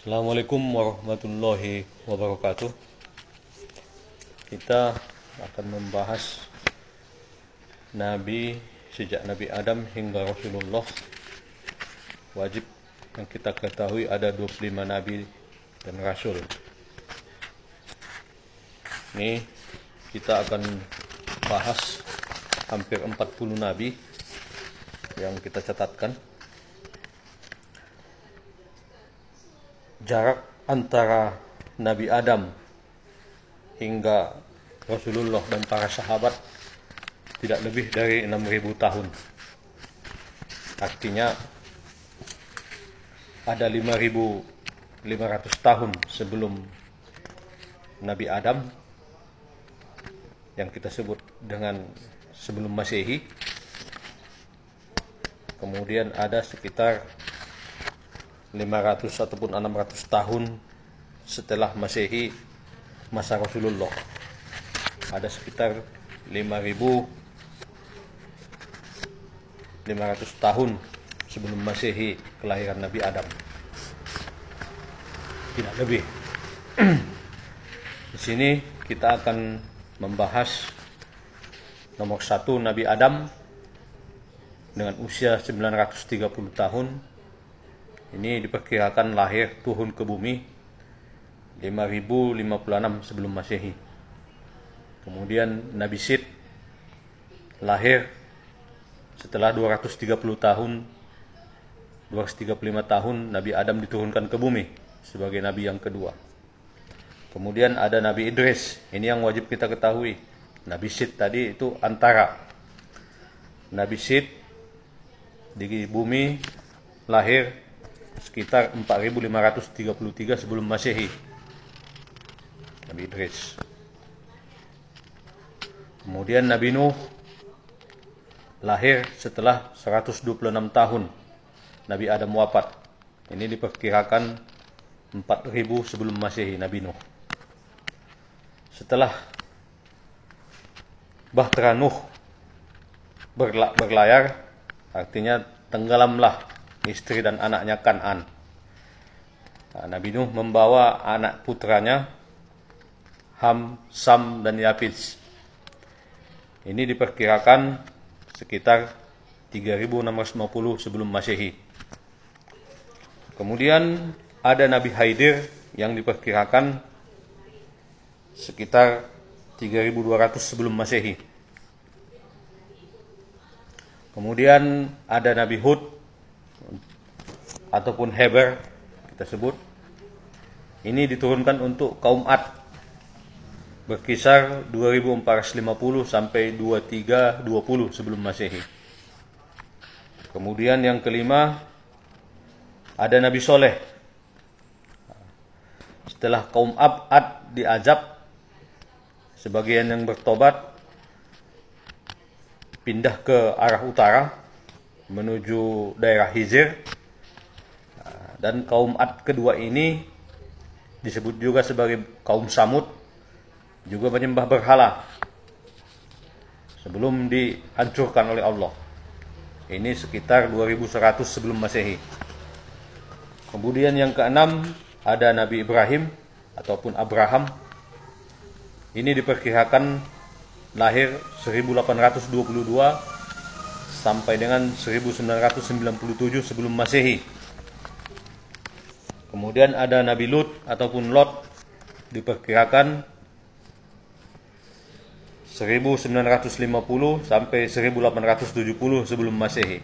Assalamualaikum warahmatullahi wabarakatuh. Kita akan membahas Nabi sejak Nabi Adam hingga Rasulullah. Wajib yang kita ketahui ada 25 Nabi dan Rasul. Ini kita akan bahas hampir 40 Nabi yang kita catatkan. Jarak antara Nabi Adam hingga Rasulullah dan para sahabat tidak lebih dari 6.000 tahun. Artinya ada 5.500 tahun sebelum Nabi Adam, yang kita sebut dengan sebelum Masehi. Kemudian ada sekitar 500 ataupun 600 tahun setelah Masehi, masa Rasulullah. Ada sekitar 5.500 tahun sebelum Masehi kelahiran Nabi Adam. Tidak lebih. Di sini kita akan membahas nomor 1 Nabi Adam dengan usia 930 tahun. Ini diperkirakan lahir turun ke bumi 5056 sebelum Masehi. Kemudian Nabi Sid lahir setelah 235 tahun Nabi Adam diturunkan ke bumi sebagai nabi yang kedua. Kemudian ada Nabi Idris. Ini yang wajib kita ketahui. Nabi Sid tadi itu antara. Nabi Sid di bumi lahir sekitar 4533 sebelum Masehi. Nabi Idris. Kemudian Nabi Nuh lahir setelah 126 tahun Nabi Adam wafat. Ini diperkirakan 4000 sebelum Masehi Nabi Nuh. Setelah Bahtera Nuh berlayar, artinya tenggelamlah istri dan anaknya Kan'an. Nabi Nuh membawa anak putranya Ham, Sam, dan Yafis. Ini diperkirakan sekitar 3650 sebelum Masehi. Kemudian ada Nabi Haidir yang diperkirakan sekitar 3200 sebelum Masehi. Kemudian ada Nabi Hud ataupun Heber kita sebut. Ini diturunkan untuk kaum Ad, berkisar 2450 sampai 2320 sebelum Masehi. Kemudian yang kelima ada Nabi Soleh. Setelah kaum Ad diazab, sebagian yang bertobat pindah ke arah utara menuju daerah Hijr. Dan kaum Ad kedua ini disebut juga sebagai kaum Samud, juga menyembah berhala sebelum dihancurkan oleh Allah. Ini sekitar 2100 sebelum Masehi. Kemudian yang keenam ada Nabi Ibrahim ataupun Abraham. Ini diperkirakan lahir 1822 sampai dengan 1997 sebelum Masehi. Kemudian ada Nabi Lut ataupun Lot, diperkirakan 1950 sampai 1870 sebelum Masehi.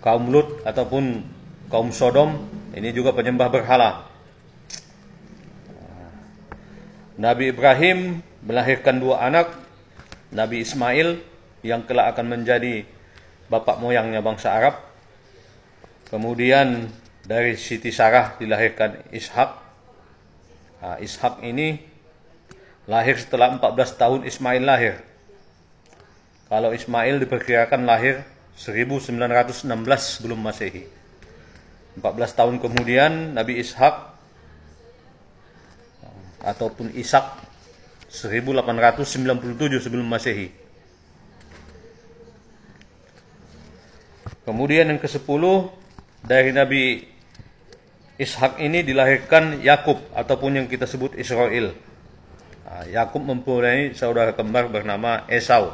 Kaum Lut ataupun kaum Sodom ini juga penyembah berhala. Nabi Ibrahim melahirkan 2 anak, Nabi Ismail yang kelak akan menjadi bapak moyangnya bangsa Arab. Kemudian dari Siti Sarah dilahirkan Ishak. Ishak ini lahir setelah 14 tahun Ismail lahir. Kalau Ismail diperkirakan lahir 1916 sebelum Masehi. 14 tahun kemudian Nabi Ishak ataupun Ishak 1897 sebelum Masehi. Kemudian yang ke-10 dari Nabi Ishak ini dilahirkan Yakub ataupun yang kita sebut Israel. Yakub mempunyai saudara kembar bernama Esau.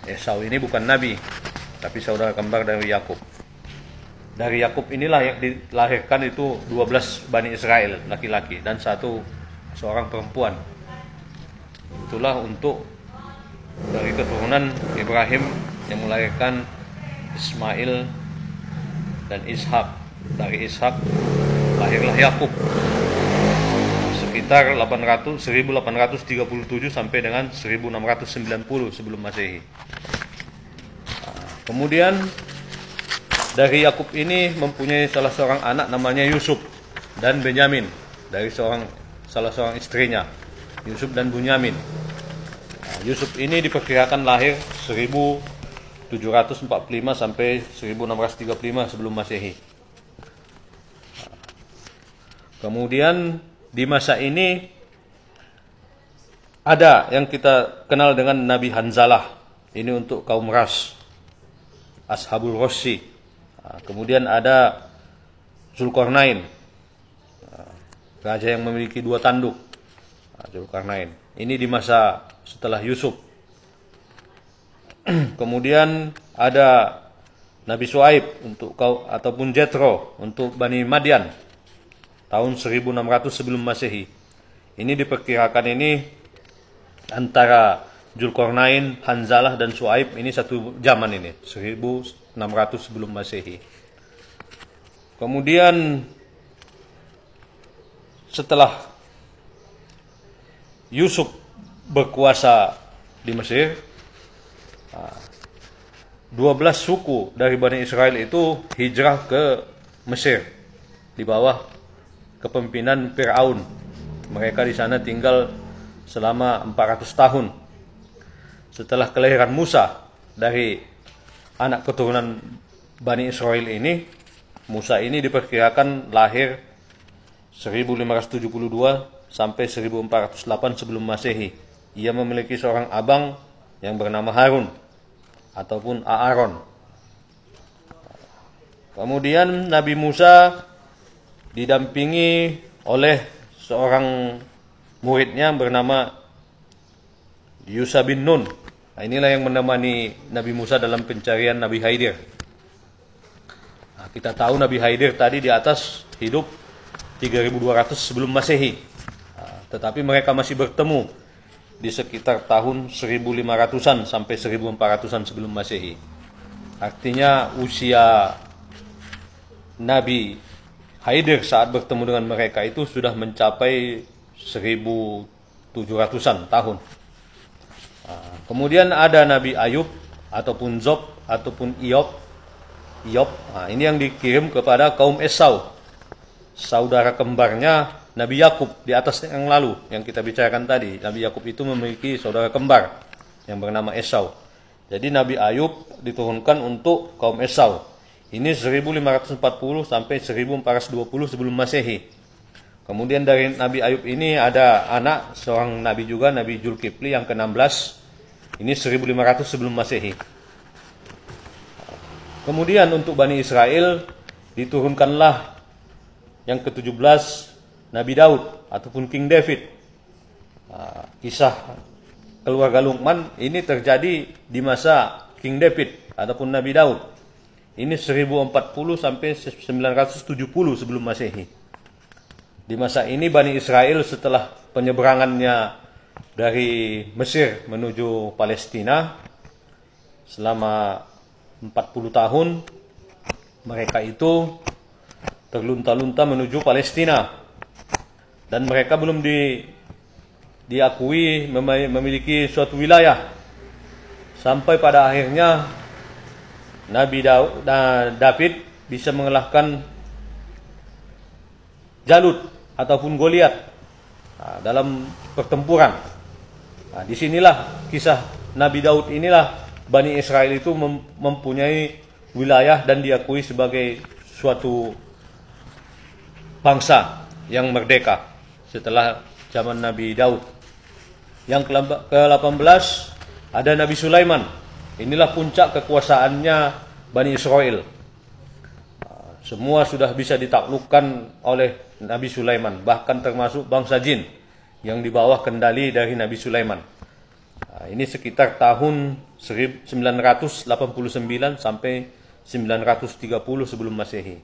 Esau ini bukan nabi, tapi saudara kembar dari Yakub. Dari Yakub inilah yang dilahirkan itu 12 Bani Israel laki-laki dan seorang perempuan. Itulah untuk dari keturunan Ibrahim yang melahirkan Ismail dan Ishak. Dari Ishak lahirlah Yakub sekitar 1837 sampai dengan 1690 sebelum Masehi. Kemudian dari Yakub ini mempunyai salah seorang anak namanya Yusuf dan Benyamin dari salah seorang istrinya, Yusuf dan Bunyamin. Yusuf ini diperkirakan lahir 1745 sampai 1635 sebelum Masehi. Kemudian di masa ini ada yang kita kenal dengan Nabi Hanzalah. Ini untuk kaum Ras, Ashabul Rossi. Kemudian ada Zulkarnain, raja yang memiliki 2 tanduk. Zulkarnain. Ini di masa setelah Yusuf. Kemudian ada Nabi Shu'aib ataupun Jethro untuk Bani Madian tahun 1600 sebelum Masehi. Ini diperkirakan ini antara Zulkarnain, Hanzalah dan Shu'aib ini satu zaman ini, 1600 sebelum Masehi. Kemudian setelah Yusuf berkuasa di Mesir, 12 suku dari Bani Israel itu hijrah ke Mesir di bawah kepemimpinan Fir'aun. Mereka di sana tinggal selama 400 tahun. Setelah kelahiran Musa dari anak keturunan Bani Israel ini, Musa ini diperkirakan lahir 1572 sampai 1408 sebelum Masehi. Ia memiliki seorang abang yang bernama Harun ataupun Aaron. Kemudian Nabi Musa didampingi oleh seorang muridnya bernama Yusha bin Nun. Inilah yang menemani Nabi Musa dalam pencarian Nabi Khidir. Kita tahu Nabi Khidir tadi di atas hidup 3200 sebelum Masehi. Tetapi mereka masih bertemu di sekitar tahun 1500-an sampai 1400-an sebelum Masehi. Artinya usia Nabi Khidir saat bertemu dengan mereka itu sudah mencapai 1700-an tahun. Kemudian ada Nabi Ayub ataupun Zob ataupun Iyop. Ini yang dikirim kepada kaum Esau, saudara kembarnya Nabi Yakub di atas yang lalu yang kita bicarakan tadi. Nabi Yakub itu memiliki saudara kembar yang bernama Esau. Jadi Nabi Ayub diturunkan untuk kaum Esau. Ini 1540 sampai 1420 sebelum Masehi. Kemudian dari Nabi Ayub ini ada anak seorang nabi juga, Nabi Zulkifli yang ke-16. Ini 1500 sebelum Masehi. Kemudian untuk Bani Israel diturunkanlah yang ke-17 Nabi Daud ataupun King David. Kisah keluarga Luqman ini terjadi di masa King David ataupun Nabi Daud. Ini 1040 sampai 970 sebelum Masehi. Di masa ini Bani Israel setelah penyeberangannya dari Mesir menuju Palestina selama 40 tahun, mereka itu terlunta-lunta menuju Palestina. Dan mereka belum diakui memiliki suatu wilayah. Sampai pada akhirnya Nabi David bisa mengalahkan Jalut ataupun Goliat dalam pertempuran. Disinilah kisah Nabi Daud inilah Bani Israel itu mempunyai wilayah dan diakui sebagai suatu bangsa yang merdeka setelah zaman Nabi Daud. Yang ke-18 ada Nabi Sulaiman. Inilah puncak kekuasaannya Bani Israel. semua sudah bisa ditaklukkan oleh Nabi Sulaiman, bahkan termasuk bangsa jin yang di bawah kendali dari Nabi Sulaiman. Ini sekitar tahun 989 sampai 930 sebelum Masehi.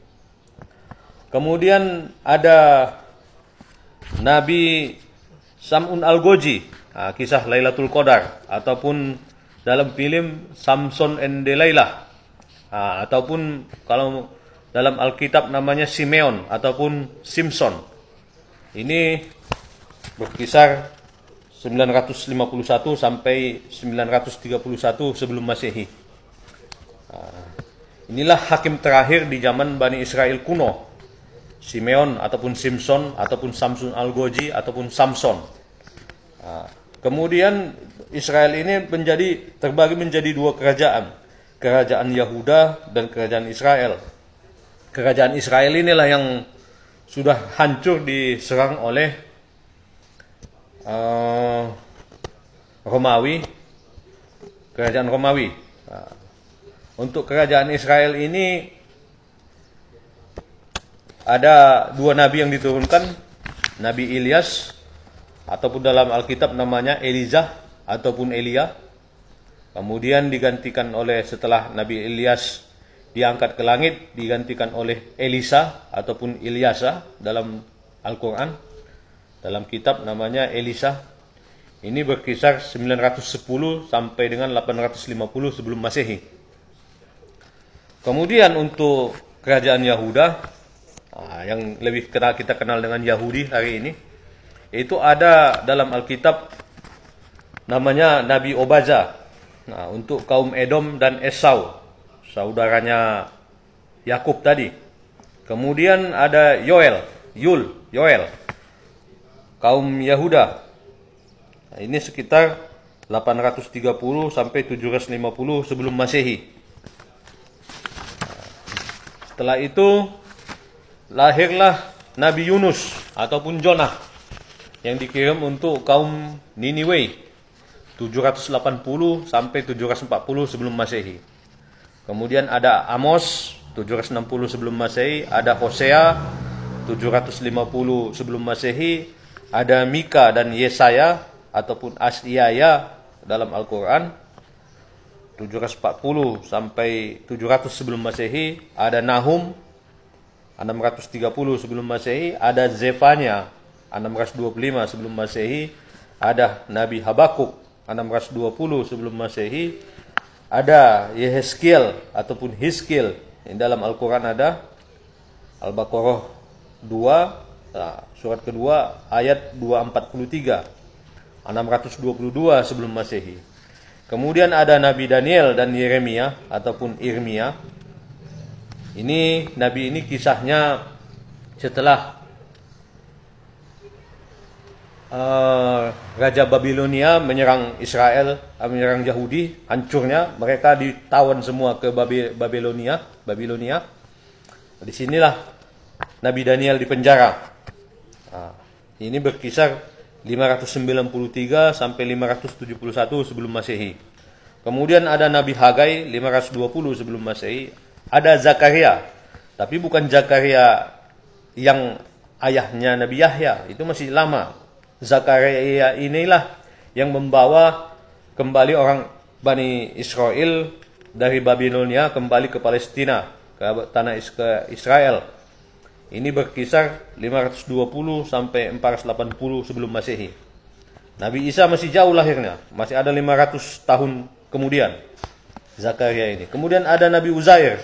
Kemudian ada Nabi Sam'un Al-Goji, kisah Lailatul Qadar, ataupun dalam film Samson and Delilah, ataupun kalau dalam Alkitab namanya Simeon ataupun Simpson. Ini berkisar 951 sampai 931 sebelum Masehi. Inilah hakim terakhir di zaman Bani Israel kuno, Simeon ataupun Simpson ataupun Samson Al-Goji ataupun Samson. Kemudian Israel ini terbagi menjadi dua kerajaan, kerajaan Yahuda dan kerajaan Israel. Kerajaan Israel inilah yang sudah hancur diserang oleh Romawi, kerajaan Romawi. Untuk kerajaan Israel ini ada dua nabi yang diturunkan, Nabi Ilyas ataupun dalam Alkitab namanya Elijah ataupun Elia. Kemudian digantikan oleh, setelah Nabi Ilyas diangkat ke langit, digantikan oleh Elisa ataupun Ilyasa dalam Al-Quran. Dalam kitab namanya Elisa. Ini berkisar 910 sampai dengan 850 sebelum Masehi. Kemudian untuk kerajaan Yahuda, yang lebih kita kenal dengan Yahudi hari ini, itu ada dalam Alkitab namanya Nabi Obaza. Untuk kaum Edom dan Esau, saudaranya Yakub tadi. Kemudian ada Yoel, kaum Yahuda. Ini sekitar 830 sampai 750 sebelum Masehi. Setelah itu lahirlah Nabi Yunus ataupun Jonah yang dikirim untuk kaum Niniwe, 780 sampai 740 sebelum Masehi. Kemudian ada Amos 760 sebelum Masehi, ada Hosea 750 sebelum Masehi, ada Mika dan Yesaya ataupun Asyaya dalam Al-Quran 740 sampai 700 sebelum Masehi, ada Nahum 630 sebelum Masehi, ada Zefania 625 sebelum Masehi, ada Nabi Habakuk 620 sebelum Masehi, ada Yehezkiel ataupun Hizkiel. Dalam Al-Quran ada Al-Baqarah 2, surat kedua ayat 243, 622 sebelum Masehi. Kemudian ada Nabi Daniel dan Yeremia ataupun Irmia. Ini Nabi ini kisahnya setelah Raja Babilonia menyerang Israel, menyerang Yahudi, hancurnya, mereka ditawan semua ke Babilonia. Disinilah Nabi Daniel dipenjara. Ini berkisar 593 sampai 571 sebelum Masehi. Kemudian ada Nabi Hagai 520 sebelum Masehi. Ada Zakaria, tapi bukan Zakaria yang ayahnya Nabi Yahya, itu masih lama. Zakaria inilah yang membawa kembali orang Bani Israel dari Babilonia kembali ke Palestina, ke tanah Israel. Ini berkisar 520 sampai 480 sebelum Masehi. Nabi Isa masih jauh lahirnya, masih ada 500 tahun kemudian Zakaria ini. Kemudian ada Nabi Uzair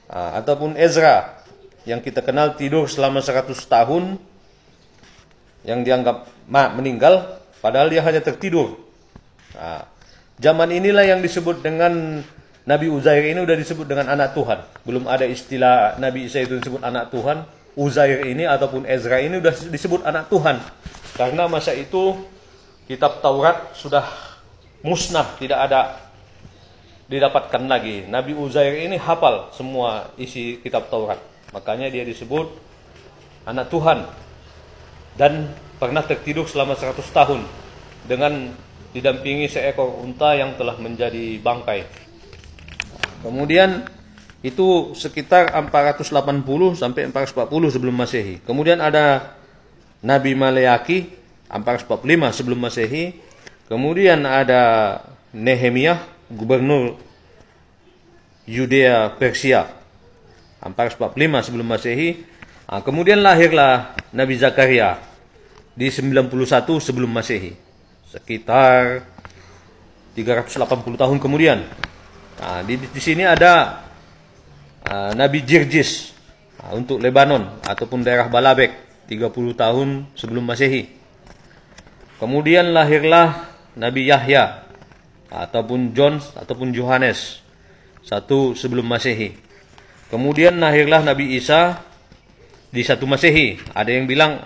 ataupun Ezra yang kita kenal tidur selama 100 tahun, yang dianggap meninggal padahal dia hanya tertidur. Zaman inilah yang disebut dengan Nabi Uzair ini udah disebut dengan anak Tuhan. Belum ada istilah Nabi Isa itu disebut anak Tuhan. Uzair ini ataupun Ezra ini udah disebut anak Tuhan. Karena masa itu kitab Taurat sudah musnah, tidak ada didapatkan lagi. Nabi Uzair ini hafal semua isi kitab Taurat. Makanya dia disebut anak Tuhan. Dan pernah tertidur selama 100 tahun dengan didampingi seekor unta yang telah menjadi bangkai. Kemudian itu sekitar 480 sampai 440 sebelum Masehi. Kemudian ada Nabi Maleaki 445 sebelum Masehi. Kemudian ada Nehemiah, gubernur Yudea Persia 445 sebelum Masehi. Kemudian lahirlah Nabi Zakaria di 91 sebelum Masehi. Sekitar 380 tahun kemudian. Di sini ada Nabi Jirjis untuk Lebanon ataupun daerah Balabek 30 tahun sebelum Masehi. Kemudian lahirlah Nabi Yahya ataupun John ataupun Yohanes 1 sebelum Masehi. Kemudian lahirlah Nabi Isa di 1 Masehi. Ada yang bilang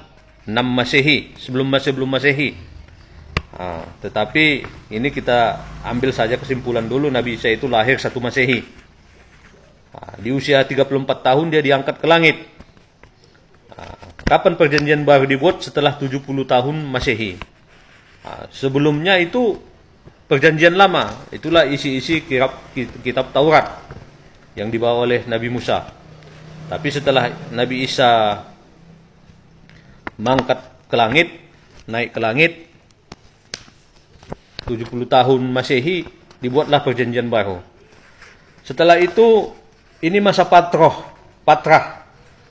6 Masehi sebelum Masehi. Tetapi ini kita ambil saja kesimpulan dulu, Nabi Isa itu lahir 1 Masehi. Di usia 34 tahun dia diangkat ke langit. Kapan perjanjian baru dibuat? Setelah 70 tahun Masehi. Sebelumnya itu perjanjian lama. Itulah isi-isi kitab Taurat yang dibawa oleh Nabi Musa. Tapi setelah Nabi Isa mangkat ke langit, naik ke langit, 70 tahun Masehi dibuatlah perjanjian baru. Setelah itu ini masa patrah,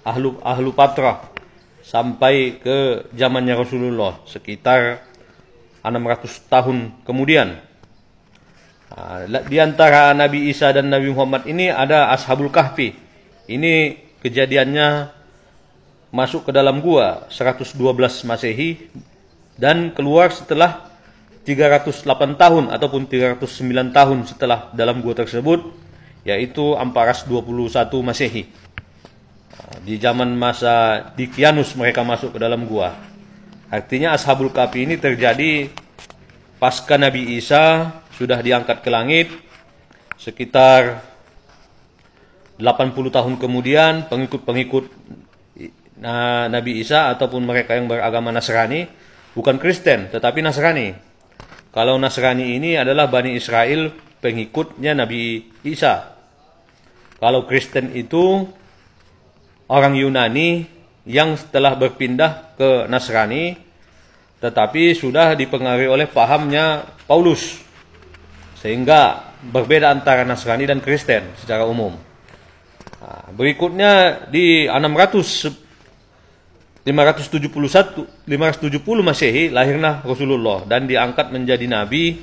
ahlu patrah sampai ke zamannya Rasulullah sekitar 600 tahun kemudian. Di antara Nabi Isa dan Nabi Muhammad ini ada Ashabul Kahfi. Ini kejadiannya masuk ke dalam gua 112 Masehi dan keluar setelah 308 tahun ataupun 309 tahun setelah dalam gua tersebut, yaitu 421 Masehi. Di zaman masa Dikianus mereka masuk ke dalam gua. Artinya Ashabul Kahfi ini terjadi pasca Nabi Isa sudah diangkat ke langit. Sekitar 80 tahun kemudian pengikut-pengikut Nabi Isa ataupun mereka yang beragama Nasrani, bukan Kristen tetapi Nasrani. Kalau Nasrani ini adalah Bani Israel, pengikutnya Nabi Isa. Kalau Kristen itu orang Yunani yang setelah berpindah ke Nasrani tetapi sudah dipengaruhi oleh pahamnya Paulus, sehingga berbeda antara Nasrani dan Kristen secara umum. Berikutnya di 570 Masehi lahirlah Rasulullah dan diangkat menjadi nabi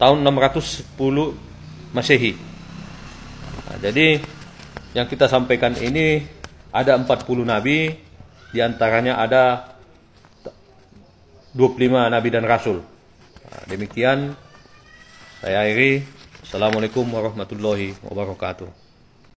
tahun 610 Masehi. Jadi yang kita sampaikan ini ada 40 nabi, diantaranya ada 25 nabi dan rasul. Demikian saya akhiri. Assalamualaikum warahmatullahi wabarakatuh.